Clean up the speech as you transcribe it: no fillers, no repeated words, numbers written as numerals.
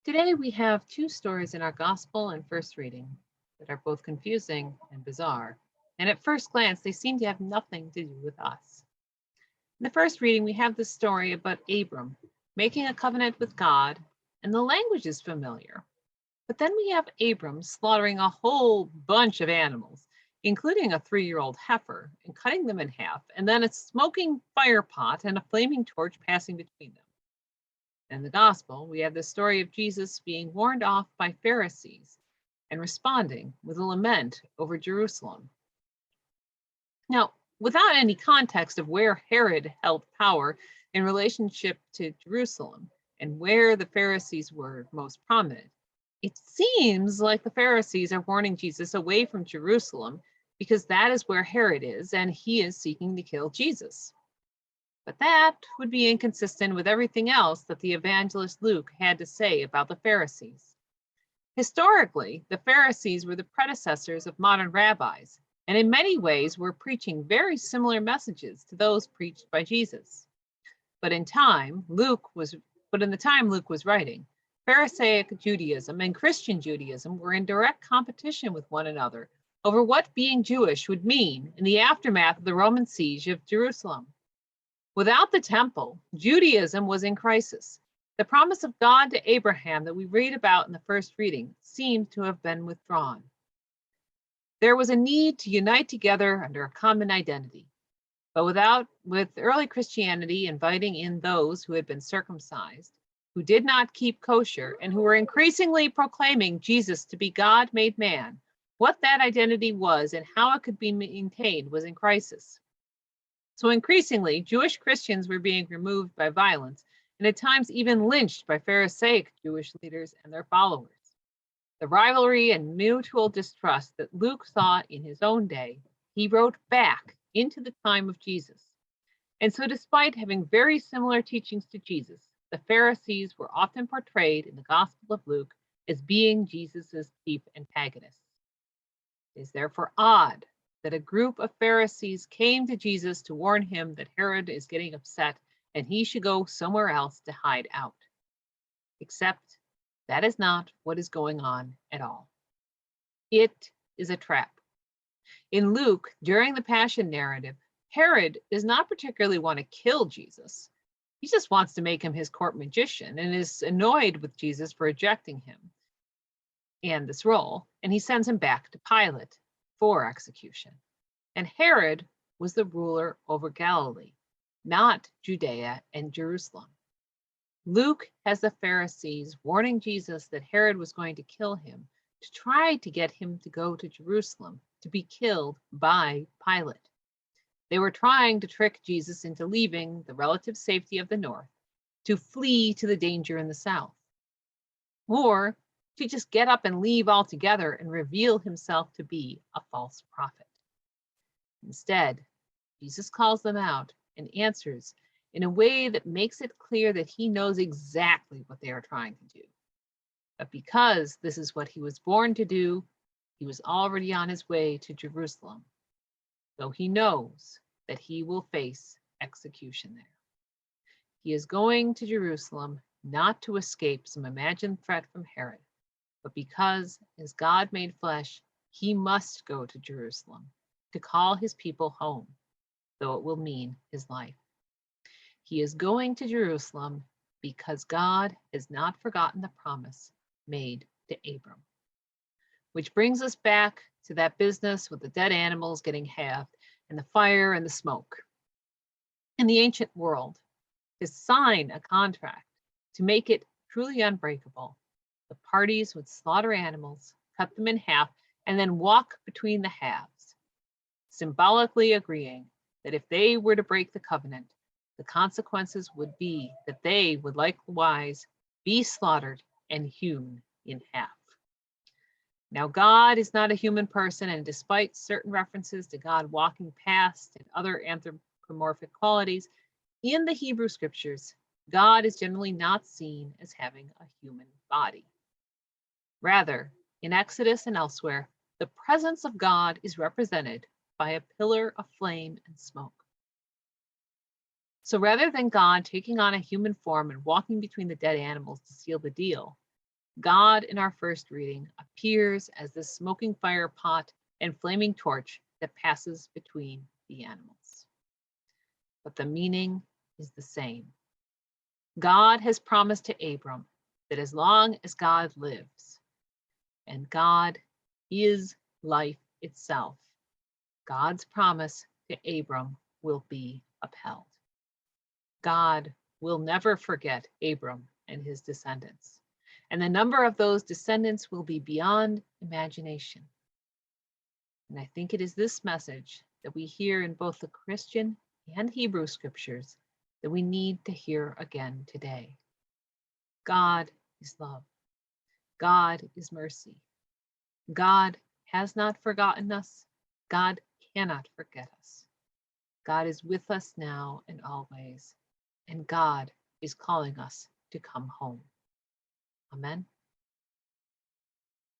Today we have two stories in our gospel and first reading that are both confusing and bizarre, and at first glance they seem to have nothing to do with us. In the first reading, we have the story about Abram making a covenant with God, and the language is familiar. But then we have Abram slaughtering a whole bunch of animals, including a 3-year-old heifer, and cutting them in half, and then a smoking fire pot and a flaming torch passing between them. In the gospel, we have the story of Jesus being warned off by Pharisees and responding with a lament over Jerusalem. Now, without any context of where Herod held power in relationship to Jerusalem and where the Pharisees were most prominent, it seems like the Pharisees are warning Jesus away from Jerusalem because that is where Herod is and he is seeking to kill Jesus. But that would be inconsistent with everything else that the evangelist Luke had to say about the Pharisees. Historically, the Pharisees were the predecessors of modern rabbis, and in many ways were preaching very similar messages to those preached by Jesus. But in the time Luke was writing, Pharisaic Judaism and Christian Judaism were in direct competition with one another over what being Jewish would mean in the aftermath of the Roman siege of Jerusalem. Without the temple, Judaism was in crisis. The promise of God to Abraham that we read about in the first reading seemed to have been withdrawn. There was a need to unite together under a common identity. But with early Christianity inviting in those who had been circumcised, who did not keep kosher, and who were increasingly proclaiming Jesus to be God made man, what that identity was and how it could be maintained was in crisis. So increasingly, Jewish Christians were being removed by violence and at times even lynched by Pharisaic Jewish leaders and their followers. The rivalry and mutual distrust that Luke saw in his own day, he wrote back into the time of Jesus. And so despite having very similar teachings to Jesus, the Pharisees were often portrayed in the Gospel of Luke as being Jesus's chief antagonists. It is therefore odd that a group of Pharisees came to Jesus to warn him that Herod is getting upset and he should go somewhere else to hide out. Except that is not what is going on at all. It is a trap. In Luke, during the Passion narrative, Herod does not particularly want to kill Jesus. He just wants to make him his court magician and is annoyed with Jesus for rejecting him and this role, and he sends him back to Pilate for execution. And Herod was the ruler over Galilee, not Judea and Jerusalem. Luke has the Pharisees warning Jesus that Herod was going to kill him to try to get him to go to Jerusalem to be killed by Pilate. They were trying to trick Jesus into leaving the relative safety of the north to flee to the danger in the south, or to just get up and leave altogether and reveal himself to be a false prophet. Instead, Jesus calls them out and answers in a way that makes it clear that he knows exactly what they are trying to do. But because this is what he was born to do, he was already on his way to Jerusalem, though he knows that he will face execution there. He is going to Jerusalem not to escape some imagined threat from Herod, but because, as God made flesh, he must go to Jerusalem to call his people home, though it will mean his life. He is going to Jerusalem because God has not forgotten the promise made to Abram. Which brings us back to that business with the dead animals getting halved and the fire and the smoke. In the ancient world, to sign a contract to make it truly unbreakable, the parties would slaughter animals, cut them in half, and then walk between the halves, symbolically agreeing that if they were to break the covenant, the consequences would be that they would likewise be slaughtered and hewn in half. Now, God is not a human person, and despite certain references to God walking past and other anthropomorphic qualities in the Hebrew scriptures, God is generally not seen as having a human body. Rather, in Exodus and elsewhere, the presence of God is represented by a pillar of flame and smoke. So rather than God taking on a human form and walking between the dead animals to seal the deal, God in our first reading appears as the smoking fire pot and flaming torch that passes between the animals. But the meaning is the same. God has promised to Abram that as long as God lives, and God is life itself, God's promise to Abram will be upheld. God will never forget Abram and his descendants, and the number of those descendants will be beyond imagination. And I think it is this message that we hear in both the Christian and Hebrew scriptures that we need to hear again today. God is love. God is mercy. God has not forgotten us. God cannot forget us. God is with us now and always, and God is calling us to come home. Amen.